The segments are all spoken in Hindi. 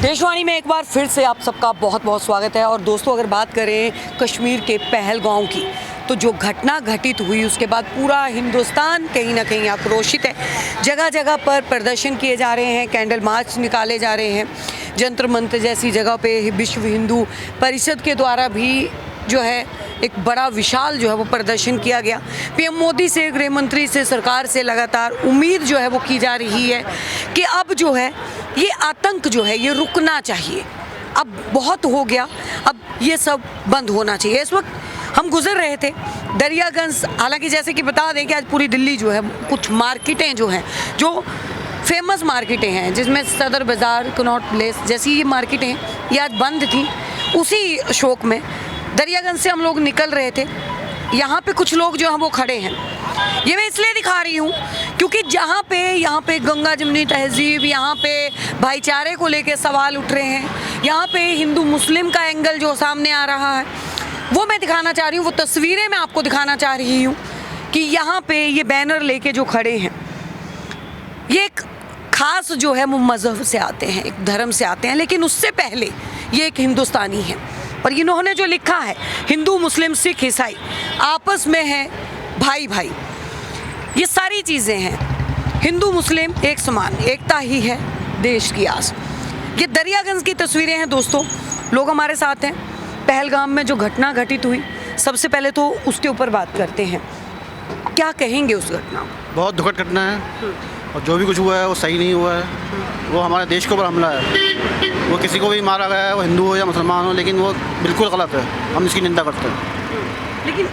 देशवाणी में एक बार फिर से आप सबका बहुत बहुत स्वागत है। और दोस्तों, अगर बात करें कश्मीर के पहलगाम की, तो जो घटना घटित हुई उसके बाद पूरा हिंदुस्तान कहीं ना कहीं आक्रोशित है। जगह जगह पर प्रदर्शन किए जा रहे हैं, कैंडल मार्च निकाले जा रहे हैं। जंतर मंतर जैसी जगह पे विश्व हिंदू परिषद के द्वारा भी जो है एक बड़ा विशाल जो है वो प्रदर्शन किया गया। पीएम मोदी से, गृह मंत्री से, सरकार से लगातार उम्मीद जो है वो की जा रही है कि अब जो है ये आतंक जो है ये रुकना चाहिए। अब बहुत हो गया, अब ये सब बंद होना चाहिए। इस वक्त हम गुजर रहे थे दरियागंज, हालांकि जैसे कि बता दें कि आज पूरी दिल्ली जो है कुछ मार्केटें जो हैं, जो फेमस मार्केटें हैं, जिसमें सदर बाज़ार, कनॉट प्लेस जैसी ये मार्केटें ये आज बंद थी। उसी शौक में दरियागंज से हम लोग निकल रहे थे। यहाँ पे कुछ लोग जो हैं वो खड़े हैं। ये मैं इसलिए दिखा रही हूँ क्योंकि यहाँ पे गंगा जमुनी तहजीब, यहाँ पे भाईचारे को लेके सवाल उठ रहे हैं, यहाँ पे हिंदू मुस्लिम का एंगल जो सामने आ रहा है वो मैं दिखाना चाह रही हूँ। वो तस्वीरें मैं आपको दिखाना चाह रही हूँ कि यहाँ पे ये बैनर लेके जो खड़े हैं ये एक खास जो है वो मज़हब से आते हैं, एक धर्म से आते हैं, लेकिन उससे पहले ये एक हिंदुस्तानी है। और इन्होंने जो लिखा है, हिंदू मुस्लिम सिख ईसाई आपस में है भाई भाई, ये सारी चीज़ें हैं। हिंदू मुस्लिम एक समान, एकता ही है देश की आस। ये दरियागंज की तस्वीरें हैं दोस्तों। लोग हमारे साथ हैं। पहलगाम में जो घटना घटित हुई, सबसे पहले तो उसके ऊपर बात करते हैं। क्या कहेंगे उस घटना को? बहुत दुखद घटना है और जो भी कुछ हुआ है वो सही नहीं हुआ है। वो हमारे देश के ऊपर हमला है। वो किसी को भी मारा गया है, वो हिंदू हो या मुसलमान हो, लेकिन वो बिल्कुल गलत है। हम इसकी निंदा करते हैं। लेकिन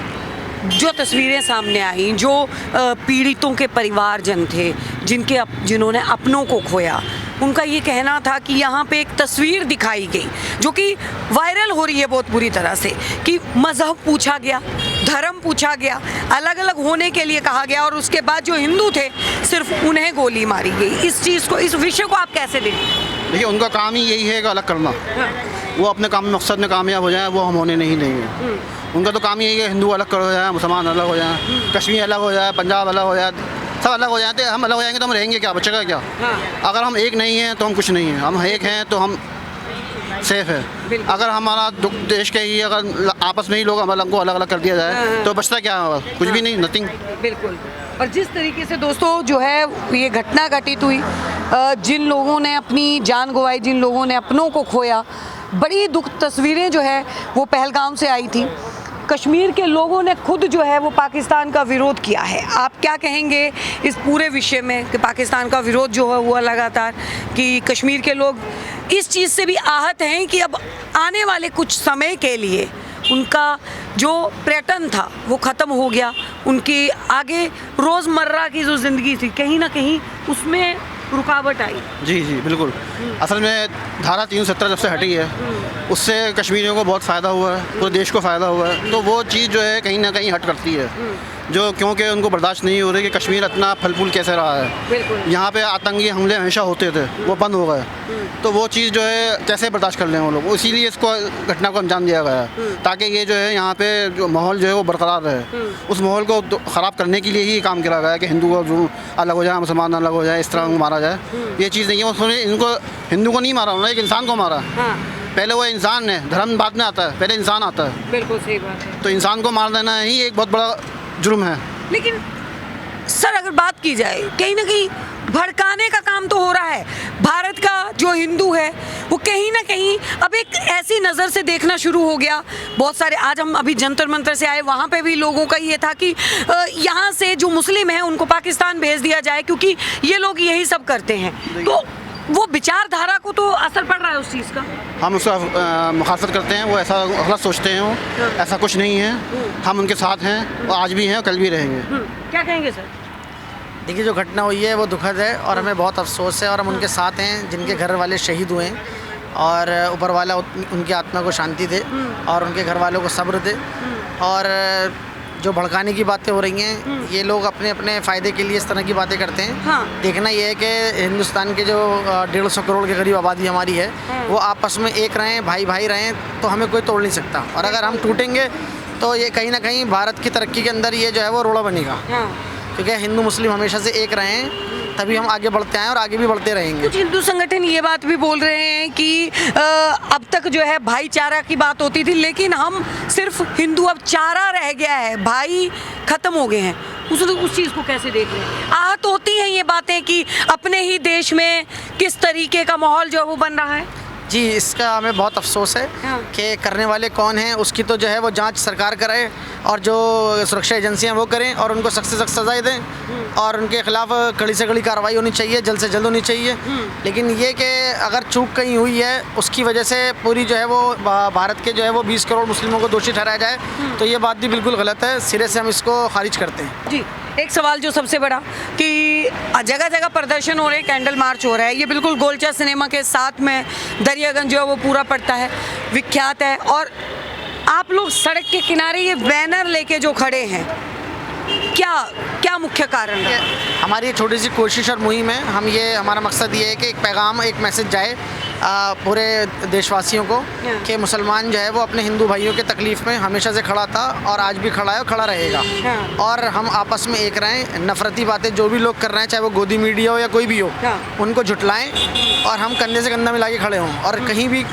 जो तस्वीरें सामने आई, जो पीड़ितों के परिवारजन थे, जिन्होंने अपनों को खोया, उनका ये कहना था कि यहाँ पे एक तस्वीर दिखाई गई जो कि वायरल हो रही है बहुत बुरी तरह से, कि मज़हब पूछा गया, धर्म पूछा गया, अलग अलग होने के लिए कहा गया, और उसके बाद जो हिंदू थे सिर्फ उन्हें गोली मारी गई। इस चीज़ को, इस विषय को आप कैसे देखते? देखिए, उनका काम ही यही है कि अलग करना। वो अपने काम में, मकसद में कामयाब हो जाए, वो हम होने नहीं देंगे। उनका तो काम यही है हिंदू अलग हो जाए, मुसलमान अलग हो जाए, कश्मीर अलग हो जाए, पंजाब अलग हो जाए, सब अलग हो जाते हैं। हम अलग हो जाएंगे तो हम रहेंगे क्या, बचेगा क्या? अगर हम एक नहीं हैं तो हम कुछ नहीं हैं। हम एक हैं तो हम सेफ है। अगर हमारा देश के ही अगर आपस में ही लोग हम अलग को अलग अलग कर दिया जाए तो बचता क्या होगा? कुछ भी नहीं, नथिंग। बिल्कुल। और जिस तरीके से दोस्तों जो है ये घटना घटित हुई, जिन लोगों ने अपनी जान गंवाई, जिन लोगों ने अपनों को खोया, बड़ी दुख तस्वीरें जो है वो पहलगाम से आई थी। कश्मीर के लोगों ने खुद जो है वो पाकिस्तान का विरोध किया है। आप क्या कहेंगे इस पूरे विषय में कि पाकिस्तान का विरोध जो है हुआ लगातार, कि कश्मीर के लोग इस चीज़ से भी आहत हैं कि अब आने वाले कुछ समय के लिए उनका जो पर्यटन था वो ख़त्म हो गया, उनकी आगे रोज़मर्रा की जो ज़िंदगी थी कहीं ना कहीं उसमें रुकावट आई? जी जी बिल्कुल। असल में धारा 370 जब से हटी है उससे कश्मीरियों को बहुत फ़ायदा हुआ है, पूरे देश को फ़ायदा हुआ है। तो वो चीज़ जो है कहीं ना कहीं हट करती है, जो क्योंकि उनको बर्दाश्त नहीं हो रही कि कश्मीर इतना फल फूल कैसे रहा है। यहाँ पे आतंकी हमले हमेशा होते थे, वो बंद हो गए। तो वो चीज़ जो है कैसे बर्दाश्त कर लें वो लोग, इसीलिए इसको घटना को अंजाम दिया गया है ताकि ये जो है यहाँ पे जो माहौल जो है वो बरकरार रहे। उस माहौल को ख़राब करने के लिए ही काम किया गया है कि हिंदू जो अलग हो जाए, मुसलमान अलग हो जाए, इस तरह मारा जाए। ये चीज़ नहीं है। उसने इनको हिंदू को नहीं मारा, उन्होंने एक इंसान को मारा। पहले वो इंसान है, धर्म बाद में आता है, पहले इंसान आता है। बिल्कुल सही बात है। तो इंसान को मार देना ही एक बहुत बड़ा जुर्म है। लेकिन सर, अगर बात की जाए, कहीं ना कहीं भड़काने का काम तो हो रहा है। भारत का जो हिंदू है वो कहीं ना कहीं अब एक ऐसी नज़र से देखना शुरू हो गया। बहुत सारे, आज हम अभी जंतर मंतर से आए, वहाँ पे भी लोगों का ये था कि यहाँ से जो मुस्लिम हैं उनको पाकिस्तान भेज दिया जाए क्योंकि ये लोग यही सब करते हैं। तो वो विचारधारा को तो असर पड़ रहा है उस चीज़ का। हम उसका मुखालफत करते हैं। वो ऐसा गलत सोचते हैं, वो ऐसा कुछ नहीं है। हम उनके साथ हैं, वो आज भी हैं, कल भी रहेंगे। क्या कहेंगे सर? देखिए, जो घटना हुई है वो दुखद है और हमें बहुत अफसोस है, और हम उनके साथ हैं जिनके घर वाले शहीद हुए हैं, और ऊपर वाला उनकी आत्मा को शांति दे और उनके घर वालों को सब्र दे। और जो भड़काने की बातें हो रही हैं, ये लोग अपने अपने फ़ायदे के लिए इस तरह की बातें करते हैं। देखना ये है कि हिंदुस्तान के जो 150 करोड़ के करीब आबादी हमारी है, वो आपस में एक रहें, भाई भाई रहें, तो हमें कोई तोड़ नहीं सकता। और अगर हम टूटेंगे तो ये कहीं ना कहीं भारत की तरक्की के अंदर ये जो है वो रोड़ा बनेगा। क्योंकि हिंदू मुस्लिम हमेशा से एक रहें तभी हम आगे बढ़ते आए और आगे भी बढ़ते रहेंगे। कुछ हिंदू संगठन ये बात भी बोल रहे हैं कि अब तक जो है भाईचारा की बात होती थी, लेकिन हम सिर्फ हिंदू, अब चारा रह गया है, भाई खत्म हो गए हैं। उस चीज़ को कैसे देख रहे हैं? आहत होती हैं ये बातें कि अपने ही देश में किस तरीके का माहौल जो है वो बन रहा है। जी, इसका हमें बहुत अफसोस है हाँ। कि करने वाले कौन हैं उसकी तो जो है वो जांच सरकार करे और जो सुरक्षा एजेंसियां वो करें और उनको सख्त से सख्त सजाएं दें और उनके खिलाफ कड़ी से कड़ी कार्रवाई होनी चाहिए, जल्द से जल्द होनी चाहिए। लेकिन ये कि अगर चूक कहीं हुई है उसकी वजह से पूरी जो है वो भारत के जो है वो 20 करोड़ मुस्लिमों को दोषी ठहराया जाए तो ये बात भी बिल्कुल गलत है। सिरे से हम इसको खारिज करते हैं। जी, एक सवाल जो सबसे बड़ा कि जगह जगह प्रदर्शन हो रहे हैं, कैंडल मार्च हो रहा है, ये बिल्कुल गोलचा सिनेमा के साथ में दरियागंज जो है वो पूरा पड़ता है, विख्यात है, और आप लोग सड़क के किनारे ये बैनर लेके जो खड़े हैं, क्या क्या मुख्य कारण है? हमारी ये छोटी सी कोशिश और मुहिम है। हमारा मकसद ये है कि एक पैगाम, एक मैसेज जाए पूरे देशवासियों को कि मुसलमान जो है वो अपने हिंदू भाइयों के तकलीफ़ में हमेशा से खड़ा था और आज भी खड़ा है और खड़ा रहेगा। और हम आपस में एक रहें, नफरती बातें जो भी लोग कर रहे हैं, चाहे वो गोदी मीडिया हो या कोई भी हो, उनको झुटलाएं और हम कंधे से कंधा मिला के खड़े हों। और कहीं भी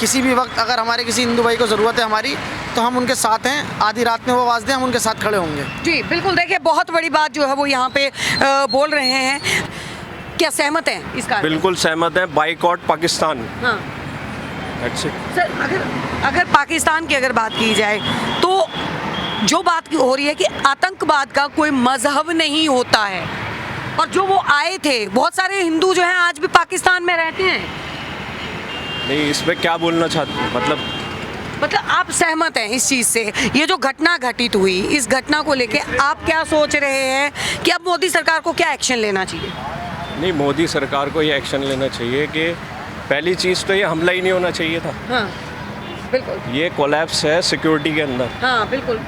किसी भी वक्त अगर हमारे किसी हिंदू भाई को ज़रूरत है हमारी, तो हम उनके साथ हैं। आधी रात में वो आवाज़ दें, हम उनके साथ खड़े होंगे। जी बिल्कुल, देखिए बहुत बड़ी बात जो है वो यहाँ पे बोल रहे हैं। क्या सहमत हैं इस कार्य? बिल्कुल सहमत है। बाइकॉट पाकिस्तान। हाँ That's it. सर, अगर पाकिस्तान की अगर बात की जाए तो जो बात हो रही है कि आतंकवाद का कोई मजहब नहीं होता है, और जो वो आए थे, बहुत सारे हिंदू जो हैं आज भी पाकिस्तान में रहते हैं। नहीं, इस पे क्या बोलना चाहते, मतलब आप सहमत हैं इस चीज़ से? ये जो घटना घटित हुई, इस घटना को लेके आप क्या सोच रहे हैं कि अब मोदी सरकार को क्या एक्शन लेना चाहिए? नहीं, मोदी सरकार को ये एक्शन लेना चाहिए कि पहली चीज़ तो ये हमला ही नहीं होना चाहिए था। हाँ बिल्कुल, ये कोलैप्स है सिक्योरिटी के अंदर। हाँ बिल्कुल,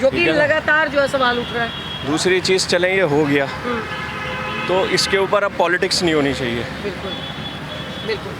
जो कि ठीक है ना? लगातार जो है सवाल उठ रहा है। दूसरी चीज़, चलें ये हो गया तो इसके ऊपर अब पॉलिटिक्स नहीं होनी चाहिए। बिल्कुल बिल्कुल,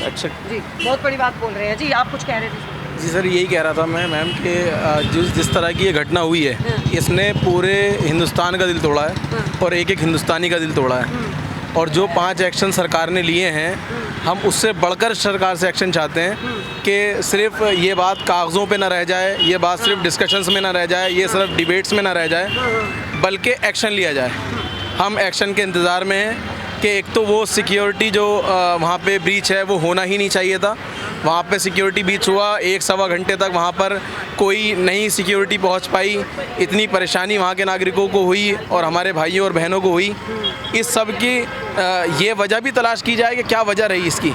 अच्छा जी बहुत बड़ी बात बोल रहे हैं। जी आप कुछ कह रहे थे? जी सर, यही कह रहा था मैं मैम कि जिस तरह की ये घटना हुई है, इसने पूरे हिंदुस्तान का दिल तोड़ा है और एक एक हिंदुस्तानी का दिल तोड़ा है। और जो 5 एक्शन सरकार ने लिए हैं, हम उससे बढ़कर सरकार से एक्शन चाहते हैं कि सिर्फ ये बात कागज़ों पे ना रह जाए, ये बात सिर्फ डिस्कशंस में ना रह जाए, ये सिर्फ डिबेट्स में ना रह जाए, बल्कि एक्शन लिया जाए। हम एक्शन के इंतज़ार में हैं कि एक तो वो सिक्योरिटी जो वहाँ पे ब्रीच है वो होना ही नहीं चाहिए था। वहाँ पे सिक्योरिटी ब्रीच हुआ, 1-1.25 घंटे तक वहाँ पर कोई नई सिक्योरिटी पहुँच पाई, इतनी परेशानी वहाँ के नागरिकों को हुई और हमारे भाइयों और बहनों को हुई। इस सब की ये वजह भी तलाश की जाए कि क्या वजह रही इसकी,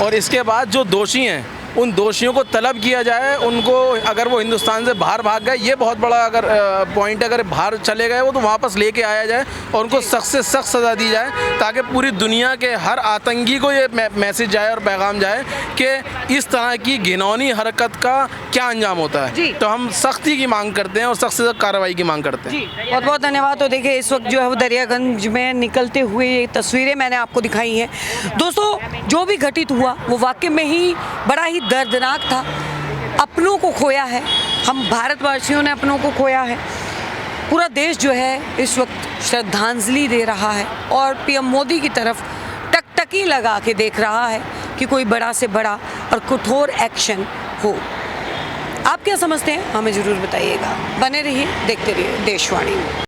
और इसके बाद जो दोषी हैं उन दोषियों को तलब किया जाए। उनको, अगर वो हिंदुस्तान से बाहर भाग गए, ये बहुत बड़ा अगर पॉइंट है, अगर बाहर चले गए वो तो वापस लेके आया जाए और उनको सख्त से सख्त सज़ा दी जाए, ताकि पूरी दुनिया के हर आतंकी को ये मैसेज जाए और पैगाम जाए कि इस तरह की घिनौनी हरकत का क्या अंजाम होता है। तो हम सख्ती की मांग करते हैं और सख्त से सख्त कार्रवाई की मांग करते हैं। बहुत बहुत धन्यवाद। तो देखिए इस वक्त जो है वो दरियागंज में निकलते हुए ये तस्वीरें मैंने आपको दिखाई हैं। दोस्तों, जो भी घटित हुआ वो वाकई में ही बड़ा ही दर्दनाक था। अपनों को खोया है, हम भारतवासियों ने अपनों को खोया है। पूरा देश जो है इस वक्त श्रद्धांजलि दे रहा है और पीएम मोदी की तरफ टकटकी लगा के देख रहा है कि कोई बड़ा से बड़ा और कठोर एक्शन हो। आप क्या समझते हैं? हमें ज़रूर बताइएगा। बने रहिए, देखते रहिए देशवाणी।